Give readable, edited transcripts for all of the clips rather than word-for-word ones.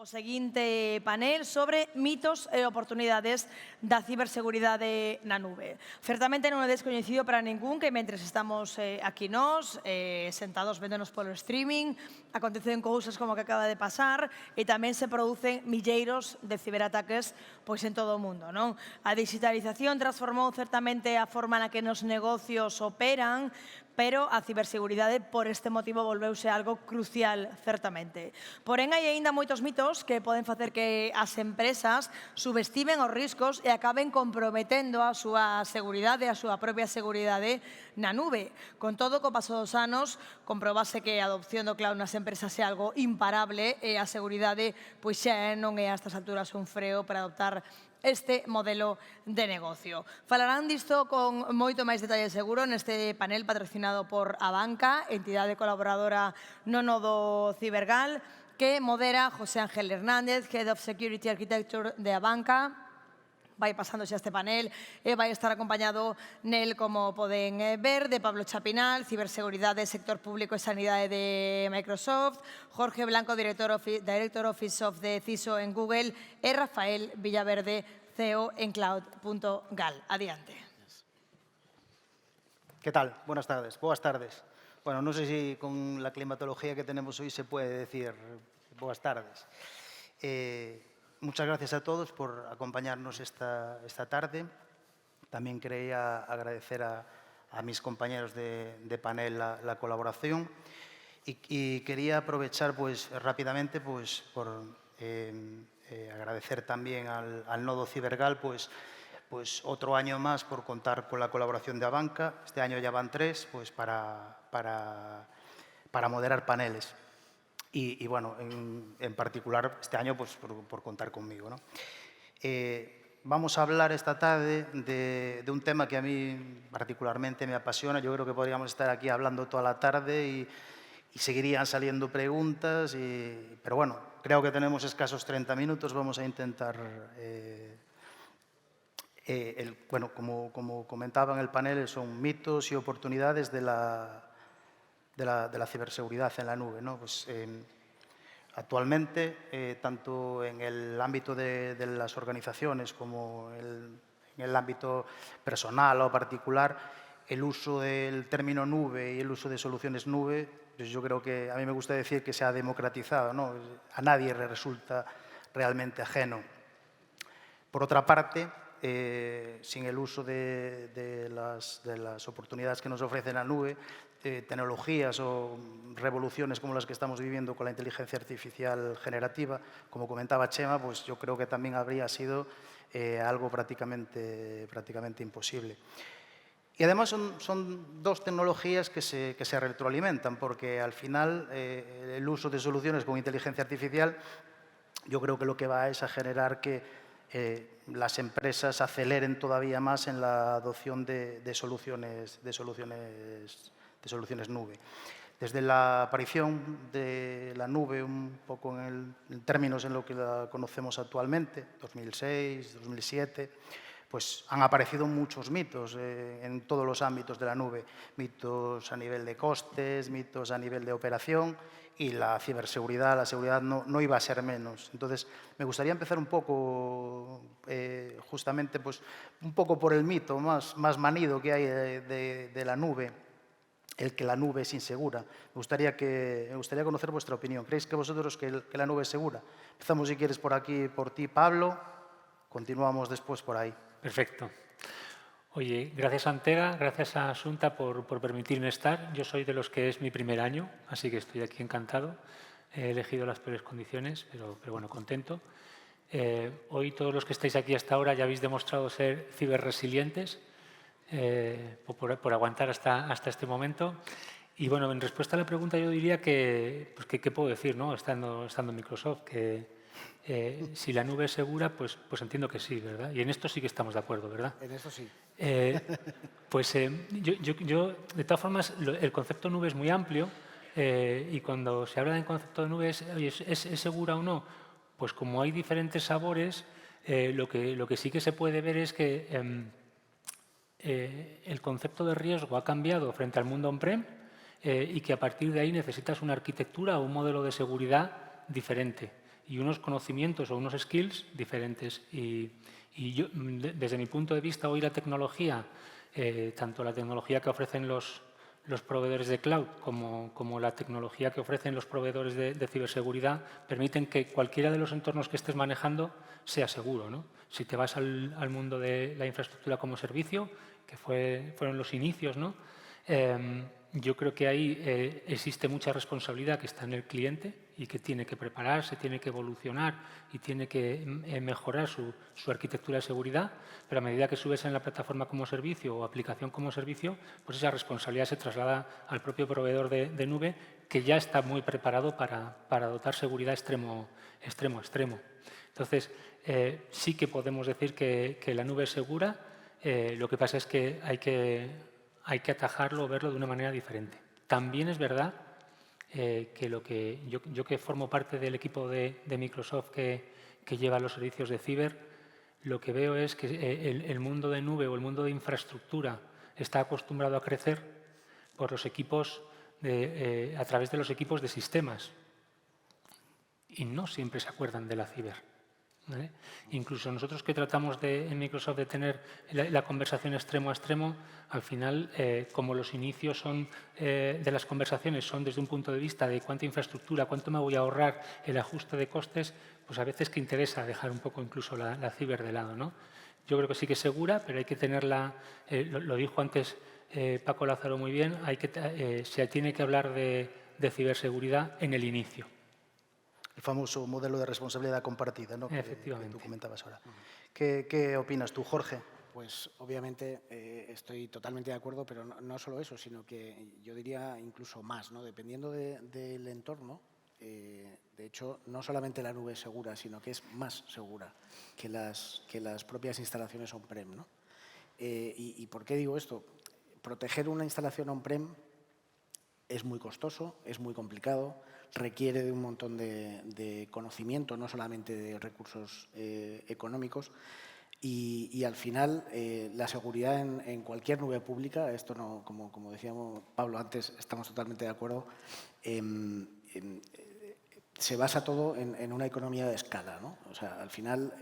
O seguinte panel sobre mitos e oportunidades da ciberseguridade na nube. Certamente non é descoñecido para ningún que mentres estamos aquí nós, sentados véndonos polo streaming, acontecen cousas como que acaba de pasar e tamén se producen milleiros de ciberataques pois en todo o mundo, non? A digitalización transformou certamente a forma na que nos negocios operan, pero a ciberseguridade por este motivo volveuse algo crucial, certamente. Porén, hai aínda moitos mitos que poden facer que as empresas subestimen os riscos e acaben comprometendo a súa seguridade, a súa propia seguridade na nube. Con todo, co paso dos anos, comprobase que a adopción do cloud nas empresas é algo imparable e a seguridade pois xa non é a estas alturas un freo para adoptar este modelo de negocio. Falarán disto con moito máis detalle seguro neste panel patrocinado por Abanca, entidade colaboradora no nodo Cibergal, que modera José Ángel Hernández, Head of Security Architecture de Abanca. Vai pasando xa este panel e vai estar acompañado nel, como poden ver, de Pablo Chapinal, Ciberseguridade, Sector Público e Sanidade de Microsoft, Jorge Blanco, Director Office of the CISO en Google e Rafael Villaverde, CEO en Cloud.gal. Adiante. ¿Qué tal? Buenas tardes. Buenas tardes. Bueno, no sé si con la climatología que tenemos hoy se puede decir buenas tardes. Muchas gracias a todos por acompañarnos esta tarde. También quería agradecer a mis compañeros de panel la colaboración y quería aprovechar pues, rápidamente pues, por agradecer también al nodo Cibergal pues otro año más por contar con la colaboración de Abanca. Este año ya van 3 pues, para moderar paneles. Y bueno, en particular este año pues, por contar conmigo, ¿no? Vamos a hablar esta tarde de un tema que a mí particularmente me apasiona. Yo creo que podríamos estar aquí hablando toda la tarde y seguirían saliendo preguntas, pero bueno, creo que tenemos escasos 30 minutos. Vamos a intentar, bueno, como comentaba en el panel, son mitos y oportunidades de la ciberseguridad en la nube, ¿no? Pues, actualmente, tanto en el ámbito de las organizaciones como en el ámbito personal o particular, el uso del término nube y el uso de soluciones nube, pues yo creo que a mí me gusta decir que se ha democratizado, ¿no? A nadie le resulta realmente ajeno. Por otra parte, sin el uso de las oportunidades que nos ofrece la nube, tecnologías o revoluciones como las que estamos viviendo con la inteligencia artificial generativa, como comentaba Chema, pues yo creo que también habría sido algo prácticamente imposible. Y además son dos tecnologías que se retroalimentan, porque al final el uso de soluciones con inteligencia artificial yo creo que lo que va es a generar que las empresas aceleren todavía más en la adopción de soluciones nube. Desde la aparición de la nube, un poco en términos en lo que la conocemos actualmente, 2006, 2007, pues han aparecido muchos mitos en todos los ámbitos de la nube. Mitos a nivel de costes, mitos a nivel de operación, y la ciberseguridad, la seguridad no iba a ser menos. Entonces, me gustaría empezar un poco, justamente, pues, un poco por el mito más manido que hay de la nube, el que la nube es insegura. Me gustaría conocer vuestra opinión. ¿Creéis que vosotros que la nube es segura? Empezamos, si quieres, por aquí, por ti, Pablo. Continuamos después por ahí. Perfecto. Oye, gracias Antega, gracias a Asunta por permitirme estar. Yo soy de los que es mi primer año, así que estoy aquí encantado. He elegido las peores condiciones, pero bueno, contento. Hoy todos los que estáis aquí hasta ahora ya habéis demostrado ser ciberresilientes por aguantar hasta este momento. Y bueno, en respuesta a la pregunta yo diría que, pues, ¿qué puedo decir, ¿no? Estando en Microsoft, que si la nube es segura, pues entiendo que sí, ¿verdad? Y en esto sí que estamos de acuerdo, ¿verdad? En eso sí. Pues yo, de todas formas, el concepto nube es muy amplio y cuando se habla del concepto de nube ¿es segura o no? Pues como hay diferentes sabores, lo que sí que se puede ver es que el concepto de riesgo ha cambiado frente al mundo on-prem y que a partir de ahí necesitas una arquitectura o un modelo de seguridad diferente. y unos conocimientos o unos skills diferentes. Y yo, desde mi punto de vista, hoy la tecnología, tanto la tecnología que ofrecen los proveedores de cloud como la tecnología que ofrecen los proveedores de ciberseguridad permiten que cualquiera de los entornos que estés manejando sea seguro, ¿no? Si te vas al mundo de la infraestructura como servicio, que fueron los inicios, ¿no? Yo creo que ahí existe mucha responsabilidad que está en el cliente y que tiene que prepararse, tiene que evolucionar y tiene que mejorar su arquitectura de seguridad, pero a medida que subes en la plataforma como servicio o aplicación como servicio, pues esa responsabilidad se traslada al propio proveedor de nube, que ya está muy preparado para dotar seguridad extremo a extremo. Entonces, sí que podemos decir que la nube es segura, lo que pasa es que hay que atajarlo o verlo de una manera diferente. También es verdad que yo que formo parte del equipo de Microsoft que lleva los servicios de ciber, lo que veo es que el mundo de nube o el mundo de infraestructura está acostumbrado a crecer por los equipos a través de los equipos de sistemas y no siempre se acuerdan de la ciber, ¿vale? Incluso nosotros que tratamos en Microsoft de tener la conversación extremo a extremo, al final, como los inicios son de las conversaciones son desde un punto de vista de cuánta infraestructura, cuánto me voy a ahorrar el ajuste de costes, pues a veces que interesa dejar un poco incluso la ciber de lado, ¿no? Yo creo que sí que es segura, pero hay que tenerla, lo dijo antes Paco Lázaro muy bien, se tiene que hablar de ciberseguridad en el inicio. El famoso modelo de responsabilidad compartida, ¿no? Efectivamente. Que tú comentabas ahora. ¿Qué opinas tú, Jorge? Pues obviamente estoy totalmente de acuerdo, pero no solo eso, sino que yo diría incluso más, ¿no? Dependiendo del entorno, de hecho, no solamente la nube es segura, sino que es más segura que las propias instalaciones on-prem, ¿no? ¿Y por qué digo esto? Proteger una instalación on-prem es muy costoso, es muy complicado, requiere de un montón de conocimiento, no solamente de recursos económicos, y al final la seguridad en cualquier nube pública, esto no, como decíamos Pablo antes, estamos totalmente de acuerdo, se basa todo en una economía de escala, ¿no? O sea, al final,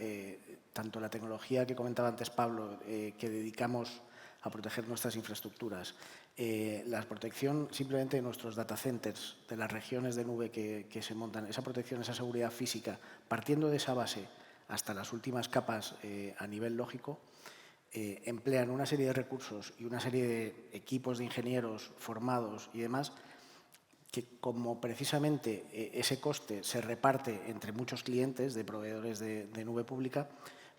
tanto la tecnología que comentaba antes Pablo, que dedicamos a proteger nuestras infraestructuras, la protección simplemente de nuestros data centers, de las regiones de nube que se montan, esa protección, esa seguridad física, partiendo de esa base hasta las últimas capas a nivel lógico, emplean una serie de recursos y una serie de equipos de ingenieros formados y demás, que como precisamente ese coste se reparte entre muchos clientes de proveedores de nube pública,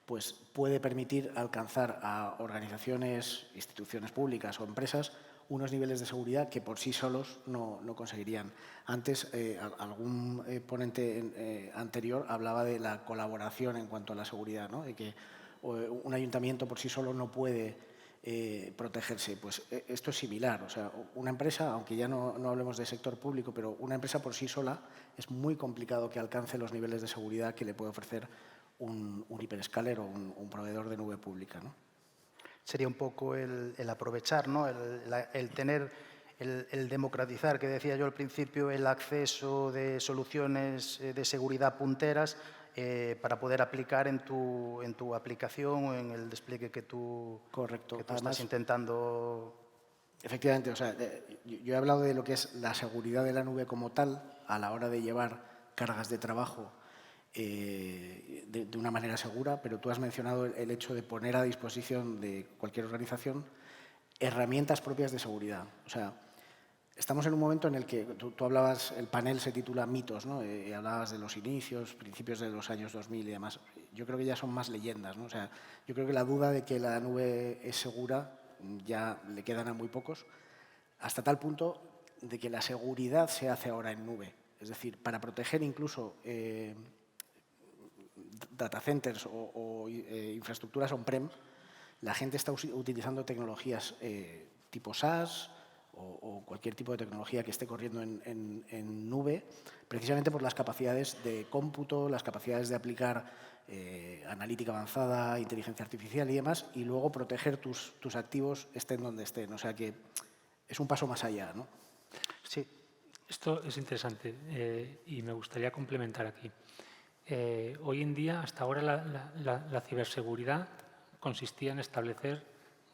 pues puede permitir alcanzar a organizaciones, instituciones públicas o empresas unos niveles de seguridad que por sí solos no conseguirían. Antes, algún ponente anterior hablaba de la colaboración en cuanto a la seguridad, ¿no? De que un ayuntamiento por sí solo no puede protegerse. Pues esto es similar. O sea, una empresa, aunque ya no hablemos de sector público, pero una empresa por sí sola es muy complicado que alcance los niveles de seguridad que le puede ofrecer un hyperscaler o un proveedor de nube pública, ¿no? Sería un poco el aprovechar, ¿no? el tener, el democratizar, que decía yo al principio, el acceso de soluciones de seguridad punteras para poder aplicar en tu aplicación o en el despliegue que tú, Correcto. que tú estás intentando. Efectivamente, o sea, yo he hablado de lo que es la seguridad de la nube como tal a la hora de llevar cargas de trabajo de una manera segura, pero tú has mencionado el hecho de poner a disposición de cualquier organización herramientas propias de seguridad. O sea, estamos en un momento en el que tú hablabas, el panel se titula Mitos, ¿no? Hablabas de los inicios, principios de los años 2000 y demás. Yo creo que ya son más leyendas, ¿no? O sea, yo creo que la duda de que la nube es segura ya le quedan a muy pocos, hasta tal punto de que la seguridad se hace ahora en nube. Es decir, para proteger incluso data centers o infraestructuras on-prem, la gente está utilizando tecnologías tipo SaaS o cualquier tipo de tecnología que esté corriendo en nube, precisamente por las capacidades de cómputo, las capacidades de aplicar analítica avanzada, inteligencia artificial y demás, y luego proteger tus activos estén donde estén. O sea que es un paso más allá, ¿no? Sí. Esto es interesante y me gustaría complementar aquí. Hoy en día, hasta ahora, la ciberseguridad consistía en establecer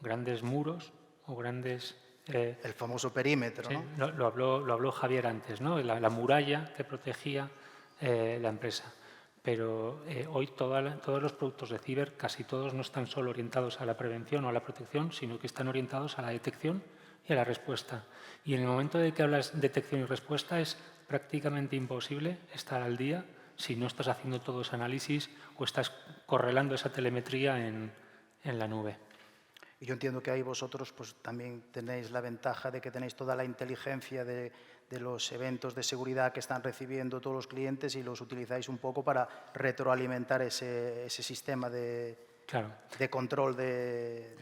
grandes muros o grandes... El famoso perímetro, sí, ¿no? lo habló Javier antes, ¿no? La muralla que protegía la empresa. Pero hoy todos los productos de ciber, casi todos, no están solo orientados a la prevención o a la protección, sino que están orientados a la detección y a la respuesta. Y en el momento de que hablas de detección y respuesta es prácticamente imposible estar al día si no estás haciendo todo ese análisis o estás correlando esa telemetría en la nube. Y yo entiendo que ahí vosotros pues, también tenéis la ventaja de que tenéis toda la inteligencia de los eventos de seguridad que están recibiendo todos los clientes y los utilizáis un poco para retroalimentar ese sistema de control de...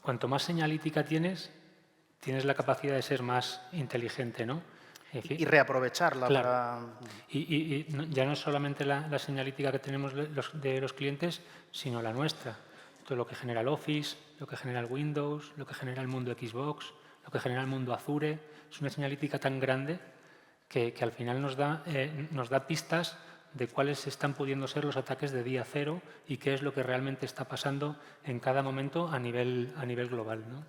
Cuanto más señalítica tienes la capacidad de ser más inteligente, ¿no? Y reaprovecharla para... Y ya no es solamente la señalítica que tenemos de los clientes, sino la nuestra. Todo lo que genera el Office, lo que genera el Windows, lo que genera el mundo Xbox, lo que genera el mundo Azure. Es una señalítica tan grande que al final nos da pistas de cuáles están pudiendo ser los ataques de día cero y qué es lo que realmente está pasando en cada momento a nivel global, ¿no?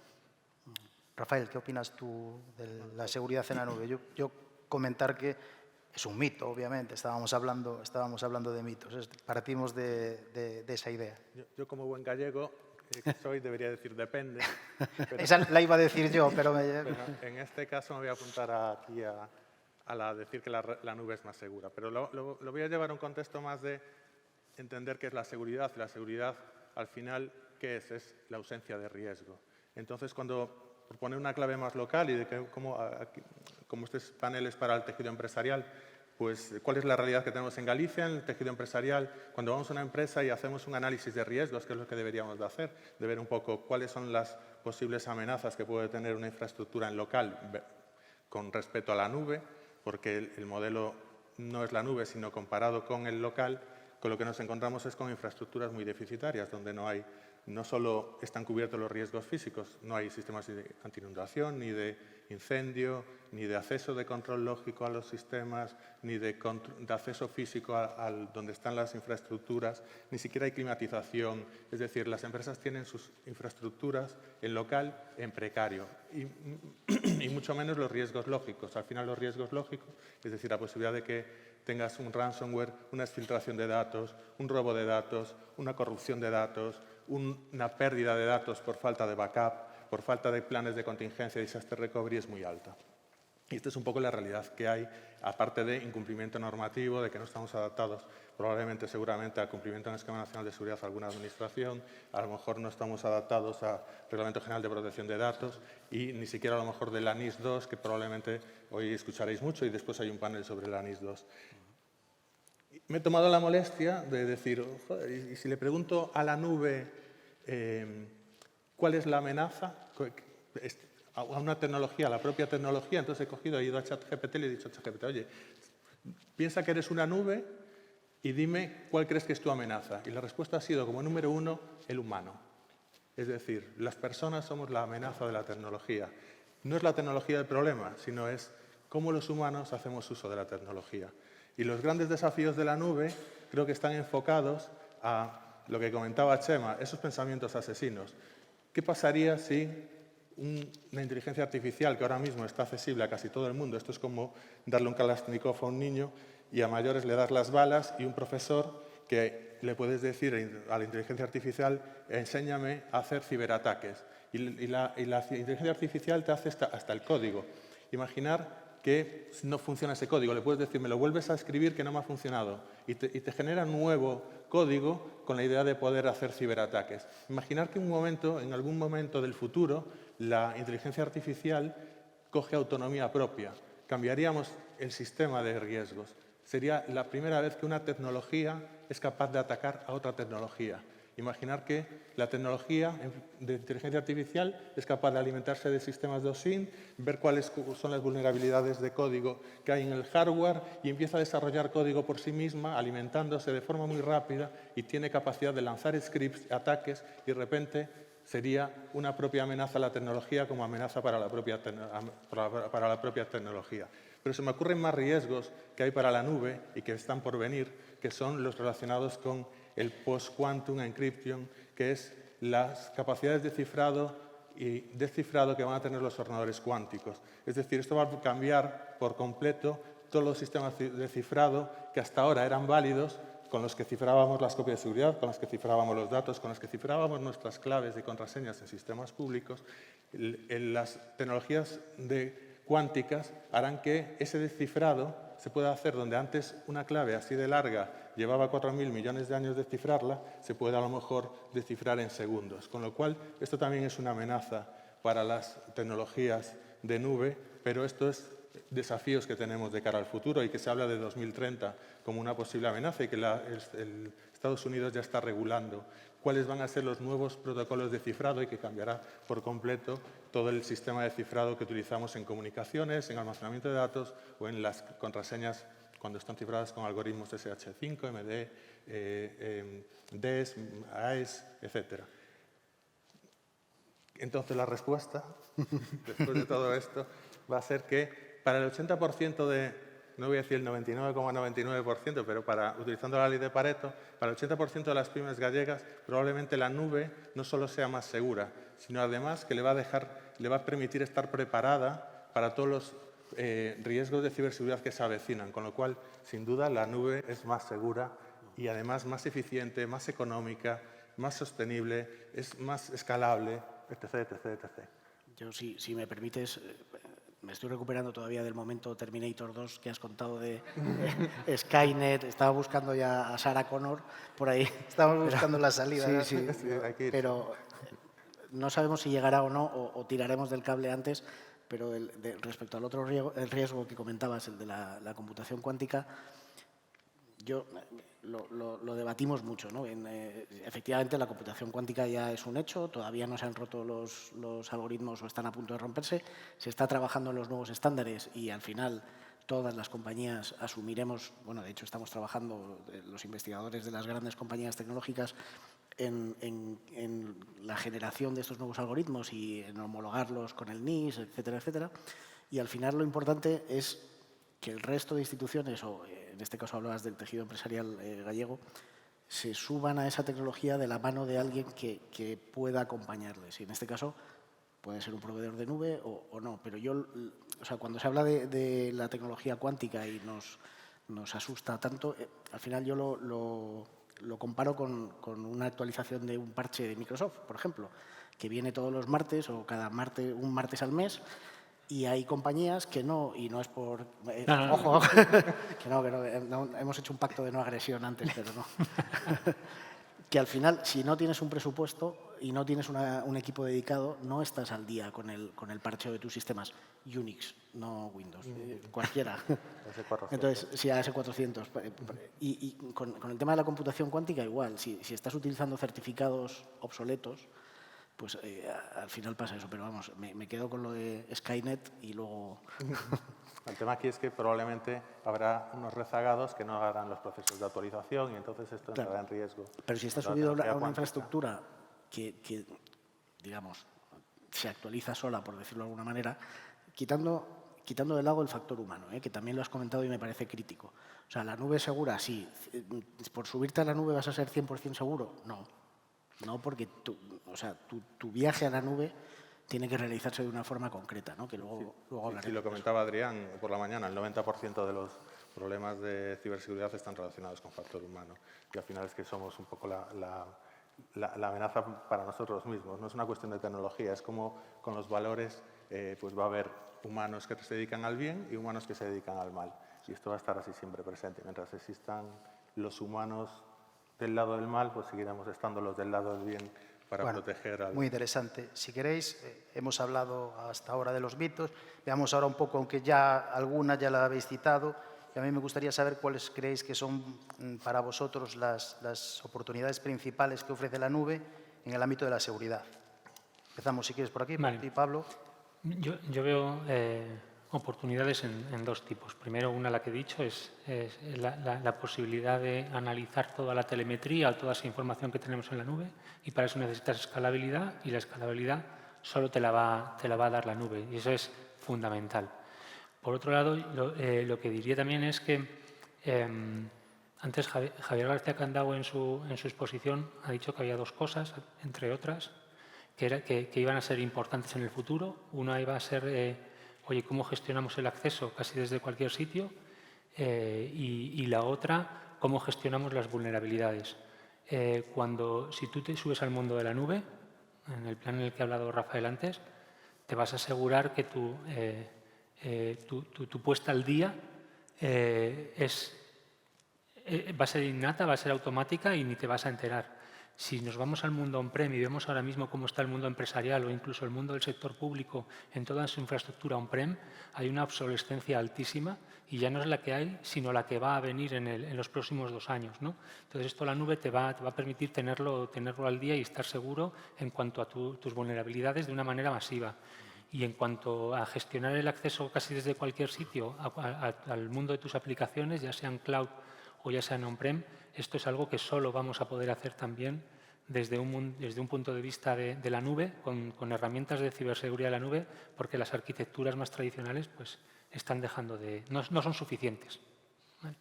Rafael, ¿qué opinas tú de la seguridad en la nube? Yo comentar que es un mito, obviamente, estábamos hablando de mitos, partimos de esa idea. Yo como buen gallego que soy, debería decir depende. Pero, esa la iba a decir yo, pero... en este caso me voy a apuntar aquí a decir que la nube es más segura, pero lo voy a llevar a un contexto más de entender qué es la seguridad, y la seguridad al final, ¿qué es? Es la ausencia de riesgo. Entonces, por poner una clave más local y de que como este panel es para el tejido empresarial, pues cuál es la realidad que tenemos en Galicia, en el tejido empresarial, cuando vamos a una empresa y hacemos un análisis de riesgos, que es lo que deberíamos de hacer, de ver un poco cuáles son las posibles amenazas que puede tener una infraestructura en local con respecto a la nube, porque el modelo no es la nube, sino comparado con el local, con lo que nos encontramos es con infraestructuras muy deficitarias, donde no solo están cubiertos los riesgos físicos, no hay sistemas de anti-inundación, ni de incendio, ni de acceso de control lógico a los sistemas, ni de acceso físico a donde están las infraestructuras, ni siquiera hay climatización. Es decir, las empresas tienen sus infraestructuras en local en precario y mucho menos los riesgos lógicos. Al final los riesgos lógicos, es decir, la posibilidad de que tengas un ransomware, una exfiltración de datos, un robo de datos, una corrupción de datos, una pérdida de datos por falta de backup, por falta de planes de contingencia y disaster recovery es muy alta. Y esta es un poco la realidad que hay, aparte de incumplimiento normativo, de que no estamos adaptados probablemente, seguramente, al cumplimiento en el Esquema Nacional de Seguridad de alguna administración, a lo mejor no estamos adaptados al Reglamento General de Protección de Datos y ni siquiera a lo mejor de la NIS 2, que probablemente hoy escucharéis mucho y después hay un panel sobre la NIS 2. Me he tomado la molestia de decir, joder, y si le pregunto a la nube cuál es la amenaza a una tecnología, a la propia tecnología, entonces he ido a ChatGPT y le he dicho a ChatGPT, oye, piensa que eres una nube y dime cuál crees que es tu amenaza. Y la respuesta ha sido, como número 1, el humano. Es decir, las personas somos la amenaza de la tecnología. No es la tecnología el problema, sino es cómo los humanos hacemos uso de la tecnología. Y los grandes desafíos de la nube creo que están enfocados a lo que comentaba Chema, esos pensamientos asesinos. ¿Qué pasaría si una inteligencia artificial que ahora mismo está accesible a casi todo el mundo, esto es como darle un Kalashnikov a un niño y a mayores le das las balas y un profesor que le puedes decir a la inteligencia artificial, enséñame a hacer ciberataques. Y la inteligencia artificial te hace hasta el código. Imaginar que no funciona ese código, le puedes decir, me lo vuelves a escribir que no me ha funcionado y te genera un nuevo código con la idea de poder hacer ciberataques. Imaginar que en algún momento del futuro, la inteligencia artificial coge autonomía propia. Cambiaríamos el sistema de riesgos. Sería la primera vez que una tecnología es capaz de atacar a otra tecnología. Imaginar que la tecnología de inteligencia artificial es capaz de alimentarse de sistemas de OSINT, ver cuáles son las vulnerabilidades de código que hay en el hardware y empieza a desarrollar código por sí misma, alimentándose de forma muy rápida y tiene capacidad de lanzar scripts, ataques y de repente sería una propia amenaza a la tecnología como amenaza para la propia tecnología. Pero se me ocurren más riesgos que hay para la nube y que están por venir, que son los relacionados con el post-quantum encryption, que es las capacidades de cifrado y descifrado que van a tener los ordenadores cuánticos. Es decir, esto va a cambiar por completo todos los sistemas de cifrado que hasta ahora eran válidos, con los que cifrábamos las copias de seguridad, con los que cifrábamos los datos, con los que cifrábamos nuestras claves de contraseñas en sistemas públicos. Las tecnologías cuánticas harán que ese descifrado se pueda hacer donde antes una clave así de larga llevaba 4.000 millones de años descifrarla, se puede a lo mejor descifrar en segundos. Con lo cual, esto también es una amenaza para las tecnologías de nube, pero esto es desafíos que tenemos de cara al futuro y que se habla de 2030 como una posible amenaza y que Estados Unidos ya está regulando cuáles van a ser los nuevos protocolos de cifrado y que cambiará por completo todo el sistema de cifrado que utilizamos en comunicaciones, en almacenamiento de datos o en las contraseñas cuando están cifradas con algoritmos SH5, MD, DES, AES, etc. Entonces, la respuesta, después de todo esto, va a ser que para el 80% no voy a decir el 99,99%, pero utilizando la ley de Pareto, para el 80% de las pymes gallegas, probablemente la nube no solo sea más segura, sino además que le va a permitir estar preparada para todos los riesgos de ciberseguridad que se avecinan, con lo cual, sin duda, la nube es más segura y además más eficiente, más económica, más sostenible, es más escalable, etc., etc., etc. Yo, si me permites, me estoy recuperando todavía del momento Terminator 2 que has contado de Skynet. Estaba buscando ya a Sarah Connor por ahí. Estamos buscando la salida. Sí, hay que ir. pero no sabemos si llegará o no, o tiraremos del cable antes, pero respecto al otro riesgo que comentabas, el de la computación cuántica, yo lo debatimos mucho, ¿no? Efectivamente, la computación cuántica ya es un hecho, todavía no se han roto los algoritmos o están a punto de romperse, se está trabajando en los nuevos estándares y al final todas las compañías asumiremos, bueno, de hecho estamos trabajando, los investigadores de las grandes compañías tecnológicas, en la generación de estos nuevos algoritmos y en homologarlos con el NIS, etcétera, etcétera. Y al final lo importante es que el resto de instituciones, o en este caso hablabas del tejido empresarial gallego, se suban a esa tecnología de la mano de alguien que pueda acompañarles. Y en este caso puede ser un proveedor de nube o no. Pero cuando se habla de la tecnología cuántica y nos asusta tanto, al final yo lo comparo con una actualización de un parche de Microsoft, por ejemplo, que viene todos los martes o un martes al mes. Y hay compañías que no, y no es por... Ojo, que no, hemos hecho un pacto de no agresión antes, pero no. Que al final, si no tienes un presupuesto y no tienes un equipo dedicado, no estás al día con el parcheo de tus sistemas. Unix, no Windows, cualquiera. Entonces, sí, AS400. Y con el tema de la computación cuántica, igual. Si estás utilizando certificados obsoletos, pues al final pasa eso, pero vamos, me quedo con lo de Skynet y luego... El tema aquí es que probablemente habrá unos rezagados que no harán los procesos de actualización y entonces esto entrará en riesgo. Pero si está subido a una infraestructura que, digamos, se actualiza sola, por decirlo de alguna manera, quitando de lado el factor humano, que también lo has comentado y me parece crítico. O sea, la nube segura, sí. ¿Por subirte a la nube vas a ser 100% seguro? No, porque tu viaje a la nube tiene que realizarse de una forma concreta, ¿no? Que luego hablaremos. Sí, lo comentaba Adrián por la mañana, el 90% de los problemas de ciberseguridad están relacionados con factor humano. Y al final es que somos un poco la amenaza para nosotros mismos. No es una cuestión de tecnología, es como con los valores, pues va a haber humanos que se dedican al bien y humanos que se dedican al mal. Y esto va a estar así siempre presente. Mientras existan los humanos del lado del mal, pues seguiremos estando los del lado del bien para proteger al... Muy interesante. Si queréis, hemos hablado hasta ahora de los mitos. Veamos ahora un poco, aunque ya alguna ya la habéis citado, y a mí me gustaría saber cuáles creéis que son para vosotros las oportunidades principales que ofrece la nube en el ámbito de la seguridad. Empezamos, si quieres, por aquí, Vale. por ti, Pablo. Yo veo oportunidades en dos tipos. Primero, una, la que he dicho, es la posibilidad de analizar toda la telemetría, toda esa información que tenemos en la nube, y para eso necesitas escalabilidad, y la escalabilidad solo te la va a dar la nube, y eso es fundamental. Por otro lado, lo que diría también es que antes Javier García Candau en su exposición ha dicho que había dos cosas, entre otras, que iban a ser importantes en el futuro. Una iba a ser, oye, cómo gestionamos el acceso casi desde cualquier sitio, y la otra, cómo gestionamos las vulnerabilidades. Si tú te subes al mundo de la nube, en el plan en el que ha hablado Rafael antes, te vas a asegurar que tu puesta al día va a ser innata, va a ser automática y ni te vas a enterar. Si nos vamos al mundo on-prem y vemos ahora mismo cómo está el mundo empresarial o incluso el mundo del sector público en toda su infraestructura on-prem, hay una obsolescencia altísima y ya no es la que hay, sino la que va a venir en los próximos 2 años, ¿no? Entonces, esto la nube te va a permitir tenerlo al día y estar seguro en cuanto a tus vulnerabilidades de una manera masiva. Y en cuanto a gestionar el acceso casi desde cualquier sitio al mundo de tus aplicaciones, ya sean cloud o ya sean on-prem, esto es algo que solo vamos a poder hacer también desde un punto de vista de la nube, con herramientas de ciberseguridad de la nube, porque las arquitecturas más tradicionales pues, están dejando no son suficientes. ¿Vale?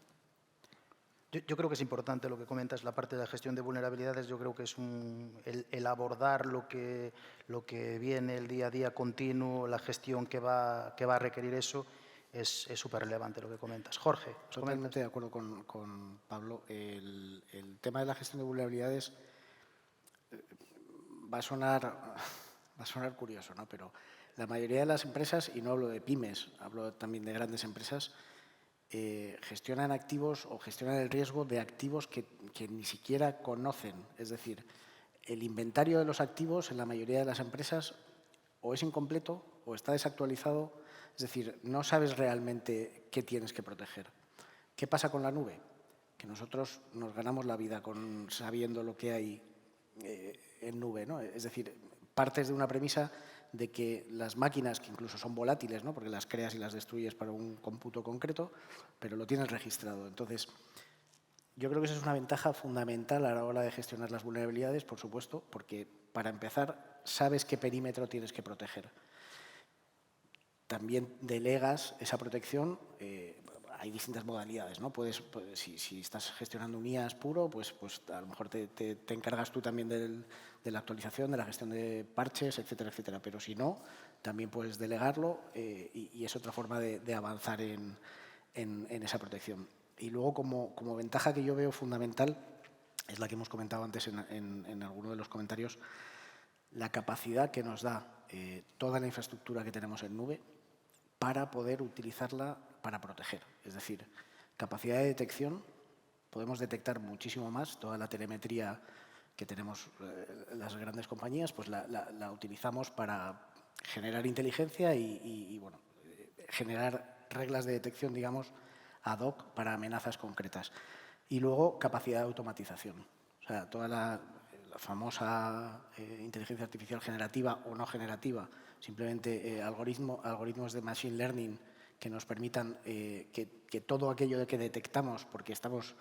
Yo creo que es importante lo que comentas, la parte de la gestión de vulnerabilidades. Yo creo que es el abordar lo que viene, el día a día continuo, la gestión que va a requerir eso, es súper relevante lo que comentas. Jorge. Totalmente de acuerdo con Pablo. El tema de la gestión de vulnerabilidades va a sonar curioso, ¿no? Pero la mayoría de las empresas, y no hablo de pymes, hablo también de grandes empresas, gestionan activos o gestionan el riesgo de activos que ni siquiera conocen. Es decir, el inventario de los activos en la mayoría de las empresas o es incompleto o está desactualizado. Es decir, no sabes realmente qué tienes que proteger. ¿Qué pasa con la nube? Que nosotros nos ganamos la vida sabiendo lo que hay en nube, ¿no? Es decir, partes de una premisa de que las máquinas, que incluso son volátiles, ¿no? Porque las creas y las destruyes para un cómputo concreto, pero lo tienes registrado. Entonces, yo creo que esa es una ventaja fundamental a la hora de gestionar las vulnerabilidades, por supuesto, porque para empezar sabes qué perímetro tienes que proteger. También delegas esa protección. Hay distintas modalidades, ¿no? Si estás gestionando un IaaS puro, pues a lo mejor te encargas tú también de la actualización, de la gestión de parches, etcétera, etcétera. Pero si no, también puedes delegarlo y es otra forma de avanzar en esa protección. Y luego, como ventaja que yo veo fundamental, es la que hemos comentado antes en alguno de los comentarios, la capacidad que nos da toda la infraestructura que tenemos en nube para poder utilizarla para proteger. Es decir, capacidad de detección, podemos detectar muchísimo más. Toda la telemetría que tenemos las grandes compañías, pues la utilizamos para generar inteligencia y bueno, generar reglas de detección, digamos, ad hoc para amenazas concretas. Y luego, capacidad de automatización. O sea, toda la famosa inteligencia artificial generativa o no generativa, simplemente algoritmos de machine learning que nos permitan que todo aquello de que detectamos, porque estamos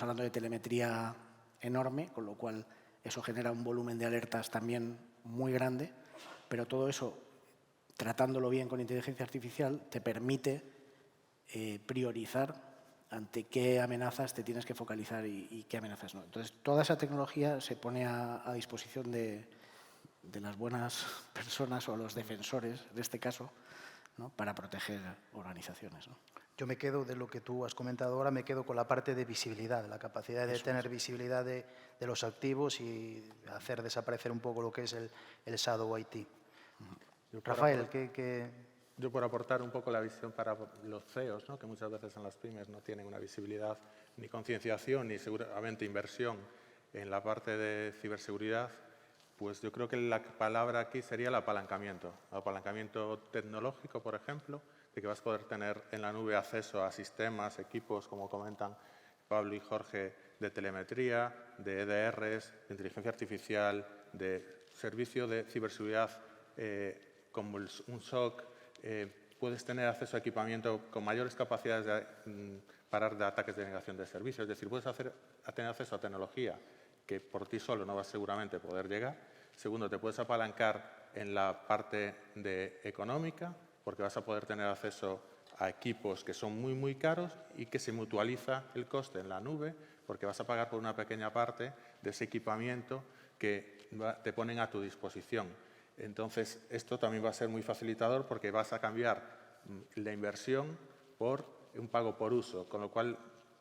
hablando de telemetría enorme, con lo cual eso genera un volumen de alertas también muy grande, pero todo eso, tratándolo bien con inteligencia artificial, te permite priorizar ante qué amenazas te tienes que focalizar y qué amenazas no. Entonces, toda esa tecnología se pone a disposición de las buenas personas o los defensores, en este caso, ¿no? Para proteger organizaciones, ¿no? Yo me quedo de lo que tú has comentado ahora, me quedo con la parte de visibilidad, la capacidad de tener visibilidad de los activos y hacer desaparecer un poco lo que es el shadow IT. Rafael, Yo por aportar un poco la visión para los CEOs, ¿no? Que muchas veces en las pymes no tienen una visibilidad ni concienciación ni seguramente inversión en la parte de ciberseguridad, pues yo creo que la palabra aquí sería el apalancamiento. Apalancamiento tecnológico, por ejemplo, de que vas a poder tener en la nube acceso a sistemas, equipos, como comentan Pablo y Jorge, de telemetría, de EDRs, de inteligencia artificial, de servicio de ciberseguridad como un SOC. Puedes tener acceso a equipamiento con mayores capacidades de parar de ataques de negación de servicios. Es decir, puedes tener acceso a tecnología que por ti solo no vas seguramente a poder llegar. Segundo, te puedes apalancar en la parte económica, porque vas a poder tener acceso a equipos que son muy, muy caros y que se mutualiza el coste en la nube, porque vas a pagar por una pequeña parte de ese equipamiento que te ponen a tu disposición. Entonces, esto también va a ser muy facilitador porque vas a cambiar la inversión por un pago por uso, con lo cual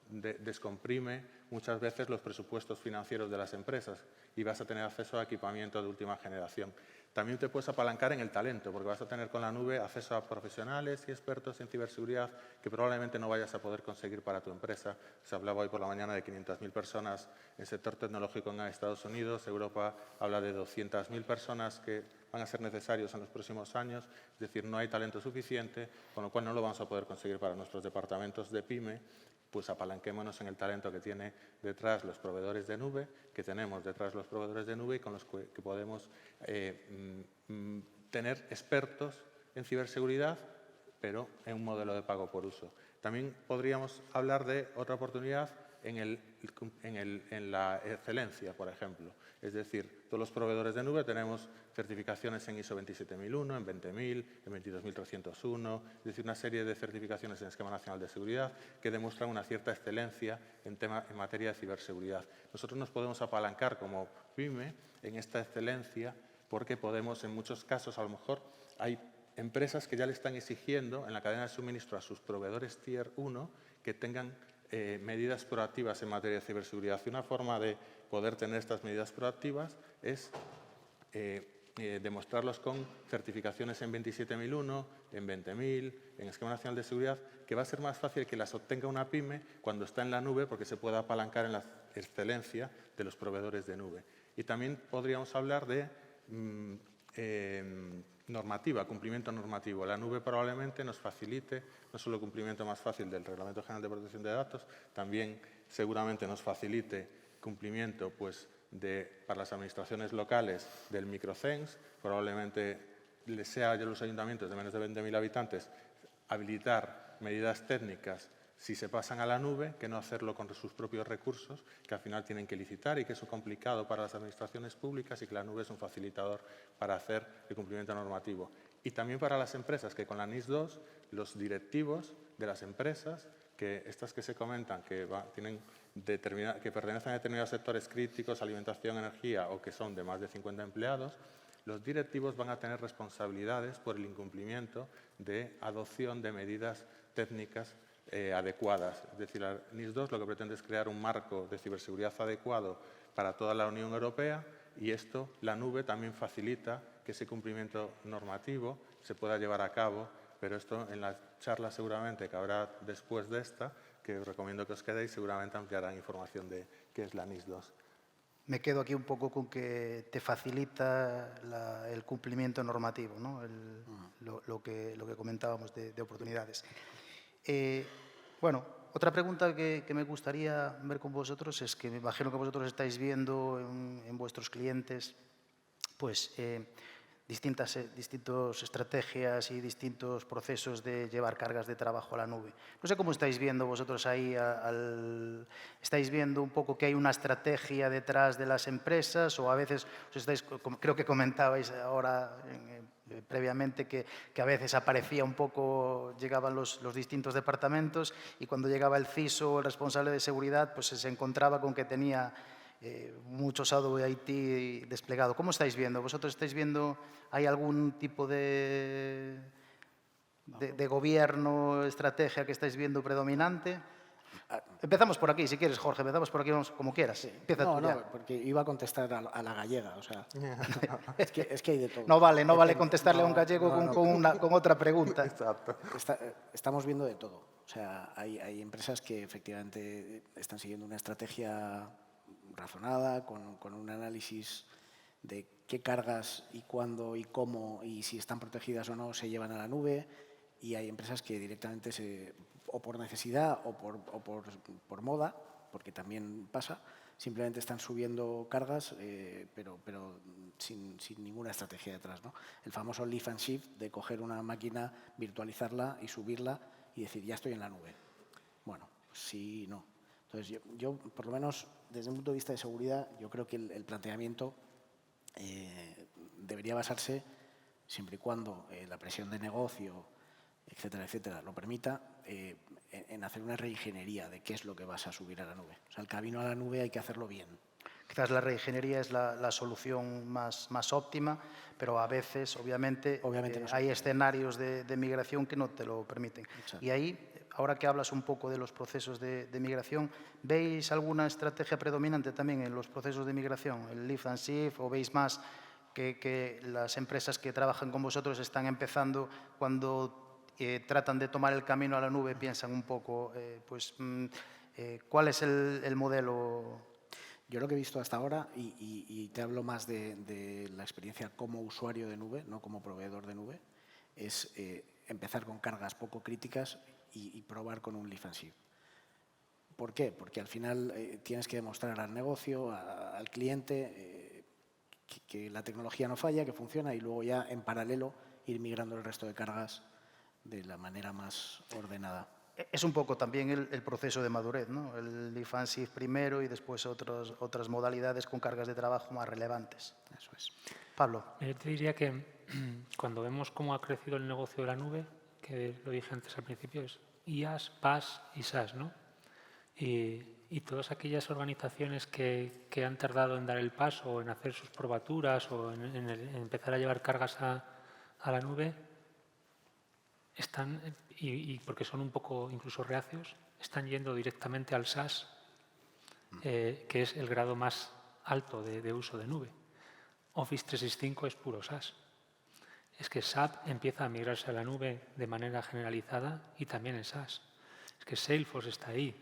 descomprime muchas veces los presupuestos financieros de las empresas y vas a tener acceso a equipamiento de última generación. También te puedes apalancar en el talento, porque vas a tener con la nube acceso a profesionales y expertos en ciberseguridad que probablemente no vayas a poder conseguir para tu empresa. Se hablaba hoy por la mañana de 500.000 personas en el sector tecnológico en Estados Unidos. Europa habla de 200.000 personas que van a ser necesarios en los próximos años. Es decir, no hay talento suficiente, con lo cual no lo vamos a poder conseguir para nuestros departamentos de PYME. Pues apalanquémonos en el talento que tiene detrás los proveedores de nube, que tenemos detrás los proveedores de nube y con los que podemos tener expertos en ciberseguridad, pero en un modelo de pago por uso. También podríamos hablar de otra oportunidad en la excelencia, por ejemplo. Es decir, todos los proveedores de nube tenemos certificaciones en ISO 27001, en 20000, en 22301, es decir, una serie de certificaciones en el Esquema Nacional de Seguridad que demuestran una cierta excelencia en materia de ciberseguridad. Nosotros nos podemos apalancar como PYME en esta excelencia porque podemos, en muchos casos, a lo mejor hay empresas que ya le están exigiendo en la cadena de suministro a sus proveedores Tier 1 que tengan medidas proactivas en materia de ciberseguridad. Y una forma de poder tener estas medidas proactivas es demostrarlos con certificaciones en 27001, en 20000, en Esquema Nacional de Seguridad, que va a ser más fácil que las obtenga una PYME cuando está en la nube porque se pueda apalancar en la excelencia de los proveedores de nube. Y también podríamos hablar de normativa, cumplimiento normativo. La nube probablemente nos facilite no solo el cumplimiento más fácil del Reglamento General de Protección de Datos, también seguramente nos facilite cumplimiento para las administraciones locales del microcens, probablemente les sea a los ayuntamientos de menos de 20.000 habitantes habilitar medidas técnicas si se pasan a la nube, que no hacerlo con sus propios recursos, que al final tienen que licitar y que eso es complicado para las administraciones públicas y que la nube es un facilitador para hacer el cumplimiento normativo. Y también para las empresas, que con la NIS 2, los directivos de las empresas, que estas que se comentan, que pertenecen a determinados sectores críticos, alimentación, energía, o que son de más de 50 empleados, los directivos van a tener responsabilidades por el incumplimiento de adopción de medidas técnicas adecuadas. Es decir, la NIS 2 lo que pretende es crear un marco de ciberseguridad adecuado para toda la Unión Europea y esto, la nube, también facilita que ese cumplimiento normativo se pueda llevar a cabo, pero esto en la charla seguramente que habrá después de esta, que os recomiendo que os quedéis, seguramente ampliarán información de qué es la NIS 2. Me quedo aquí un poco con que te facilita el cumplimiento normativo, ¿no? Lo que comentábamos de oportunidades. Bueno, otra pregunta que me gustaría ver con vosotros es que me imagino que vosotros estáis viendo en vuestros clientes pues, distintas estrategias y distintos procesos de llevar cargas de trabajo a la nube. No sé cómo estáis viendo vosotros ahí, estáis viendo un poco que hay una estrategia detrás de las empresas o a veces, creo que comentabais ahora previamente que a veces aparecía un poco, llegaban los distintos departamentos y cuando llegaba el CISO o el responsable de seguridad, pues se encontraba con que tenía mucho shadow IT desplegado. ¿Cómo estáis viendo? ¿Vosotros estáis viendo, hay algún tipo de gobierno, estrategia que estáis viendo predominante? Empezamos por aquí, si quieres, Jorge, empezamos por aquí, vamos, como quieras. Empieza tú ya. No, porque iba a contestar a la gallega, o sea, es que hay de todo. No vale contestarle a un gallego con otra pregunta. Exacto. Estamos viendo de todo. O sea, hay empresas que efectivamente están siguiendo una estrategia razonada, con un análisis de qué cargas y cuándo y cómo y si están protegidas o no se llevan a la nube, y hay empresas que directamente o por necesidad o por moda, porque también pasa, simplemente están subiendo cargas, pero sin ninguna estrategia detrás, ¿no? El famoso lift and shift de coger una máquina, virtualizarla y subirla y decir, ya estoy en la nube. Bueno, sí y no. Entonces, yo, por lo menos, desde un punto de vista de seguridad, yo creo que el planteamiento debería basarse, siempre y cuando la presión de negocio etcétera, etcétera, lo permita, en hacer una reingeniería de qué es lo que vas a subir a la nube. O sea, el camino a la nube hay que hacerlo bien. Quizás la reingeniería es la solución más óptima, pero a veces, obviamente, No se hay puede. escenarios de migración que no te lo permiten. Exacto. Y ahí, ahora que hablas un poco de los procesos de migración, ¿veis alguna estrategia predominante también en los procesos de migración, el lift and shift, o veis más que las empresas que trabajan con vosotros están empezando cuando tratan de tomar el camino a la nube, piensan un poco, ¿cuál es el modelo? Yo lo que he visto hasta ahora, y te hablo más de la experiencia como usuario de nube, no como proveedor de nube, es empezar con cargas poco críticas y probar con un lift and shift. ¿Por qué? Porque al final tienes que demostrar al negocio, al cliente, que la tecnología no falla, que funciona, y luego ya en paralelo ir migrando el resto de cargas de la manera más ordenada. Es un poco también el proceso de madurez, ¿no? El lift and shift primero y después otras modalidades con cargas de trabajo más relevantes. Eso es. Pablo. Yo te diría que cuando vemos cómo ha crecido el negocio de la nube, que lo dije antes al principio, es IaaS, PaaS y SaaS, ¿no? Y todas aquellas organizaciones que han tardado en dar el paso, o en hacer sus probaturas, o en empezar a llevar cargas a la nube, están, y porque son un poco incluso reacios, están yendo directamente al SaaS, que es el grado más alto de uso de nube. Office 365 es puro SaaS. Es que SAP empieza a migrarse a la nube de manera generalizada y también en SaaS. Es que Salesforce está ahí.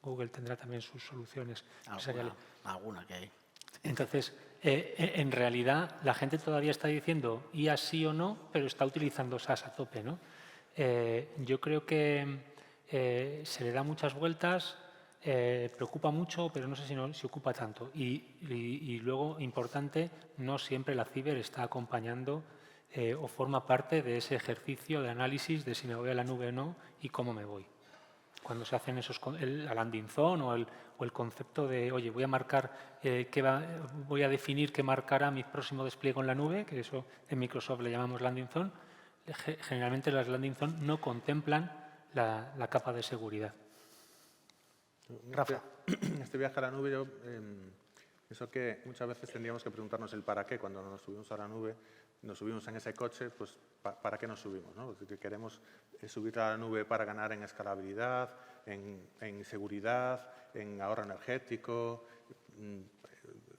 Google tendrá también sus soluciones empresariales. Alguna que hay. Entonces, en realidad, la gente todavía está diciendo IaaS sí o no, pero está utilizando SaaS a tope, ¿no? Yo creo que se le da muchas vueltas, preocupa mucho, pero no sé si ocupa tanto. Y luego, importante, no siempre la ciber está acompañando o forma parte de ese ejercicio de análisis de si me voy a la nube o no y cómo me voy. Cuando se hacen la landing zone o el concepto de, oye, voy a marcar, voy a definir qué marcará mi próximo despliegue en la nube, que eso en Microsoft le llamamos landing zone. Generalmente las landing zone no contemplan la capa de seguridad. Rafa. Este viaje a la nube, yo pienso que muchas veces tendríamos que preguntarnos el para qué. Cuando nos subimos a la nube, nos subimos en ese coche, pues ¿para qué nos subimos? ¿No? Porque queremos subir a la nube para ganar en escalabilidad, en seguridad, en ahorro energético.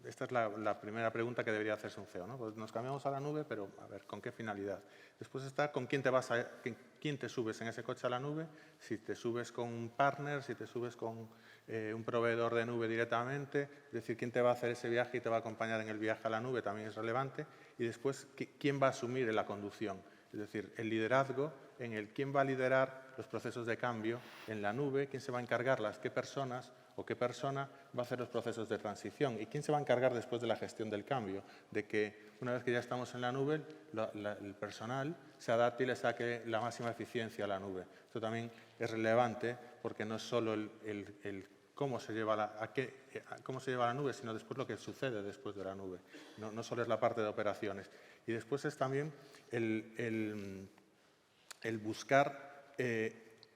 Esta es la primera pregunta que debería hacerse un CEO, ¿no? Pues nos cambiamos a la nube, pero a ver, ¿con qué finalidad? Después está con quién te subes en ese coche a la nube, si te subes con un partner, si te subes con un proveedor de nube directamente, es decir, quién te va a hacer ese viaje y te va a acompañar en el viaje a la nube también es relevante. Y después, quién va a asumir en la conducción, es decir, el liderazgo en el quién va a liderar los procesos de cambio en la nube, quién se va a encargarlas, qué personas o qué persona va a hacer los procesos de transición y quién se va a encargar después de la gestión del cambio, de que una vez que ya estamos en la nube, el personal se adapte y le saque la máxima eficiencia a la nube. Esto también es relevante porque no es solo el cómo se lleva la nube, sino después lo que sucede después de la nube. No solo es la parte de operaciones. Y después es también el buscar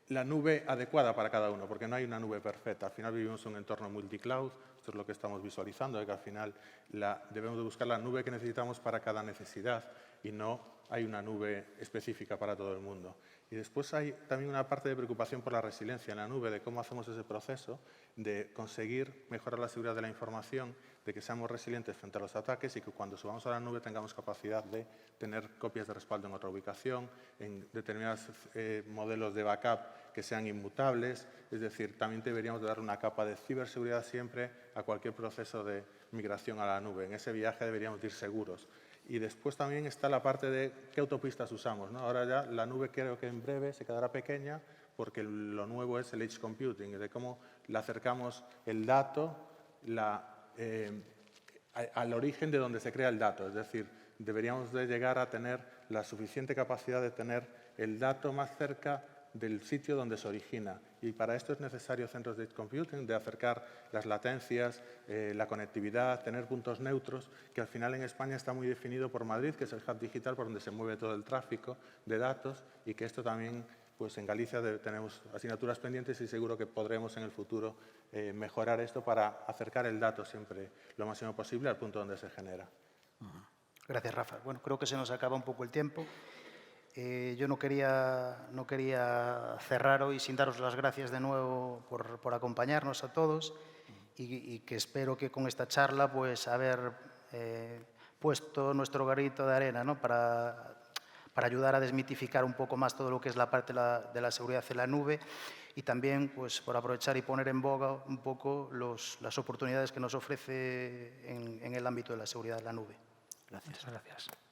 la nube adecuada para cada uno, porque no hay una nube perfecta. Al final vivimos en un entorno multicloud, esto es lo que estamos visualizando, que al final debemos de buscar la nube que necesitamos para cada necesidad y no hay una nube específica para todo el mundo. Y después hay también una parte de preocupación por la resiliencia en la nube, de cómo hacemos ese proceso de conseguir mejorar la seguridad de la información, de que seamos resilientes frente a los ataques y que cuando subamos a la nube tengamos capacidad de tener copias de respaldo en otra ubicación, en determinados modelos de backup que sean inmutables. Es decir, también deberíamos de dar una capa de ciberseguridad siempre a cualquier proceso de migración a la nube. En ese viaje deberíamos ir seguros. Y después también está la parte de qué autopistas usamos, ¿no? Ahora ya la nube creo que en breve se quedará pequeña porque lo nuevo es el edge computing, de cómo le acercamos el dato al origen de donde se crea el dato. Es decir, deberíamos de llegar a tener la suficiente capacidad de tener el dato más cerca del sitio donde se origina. Y para esto es necesario centros de edge computing, de acercar las latencias, la conectividad, tener puntos neutros, que al final en España está muy definido por Madrid, que es el hub digital por donde se mueve todo el tráfico de datos, y que esto también, pues en Galicia tenemos asignaturas pendientes y seguro que podremos en el futuro mejorar esto para acercar el dato siempre lo máximo posible al punto donde se genera. Gracias, Rafa. Bueno, creo que se nos acaba un poco el tiempo. Yo no quería cerrar hoy sin daros las gracias de nuevo por acompañarnos a todos y que espero que con esta charla pues haber puesto nuestro granito de arena, ¿no? para ayudar a desmitificar un poco más todo lo que es la parte de la seguridad en la nube y también pues, por aprovechar y poner en boga un poco las oportunidades que nos ofrece en el ámbito de la seguridad en la nube. Gracias. Muchas gracias.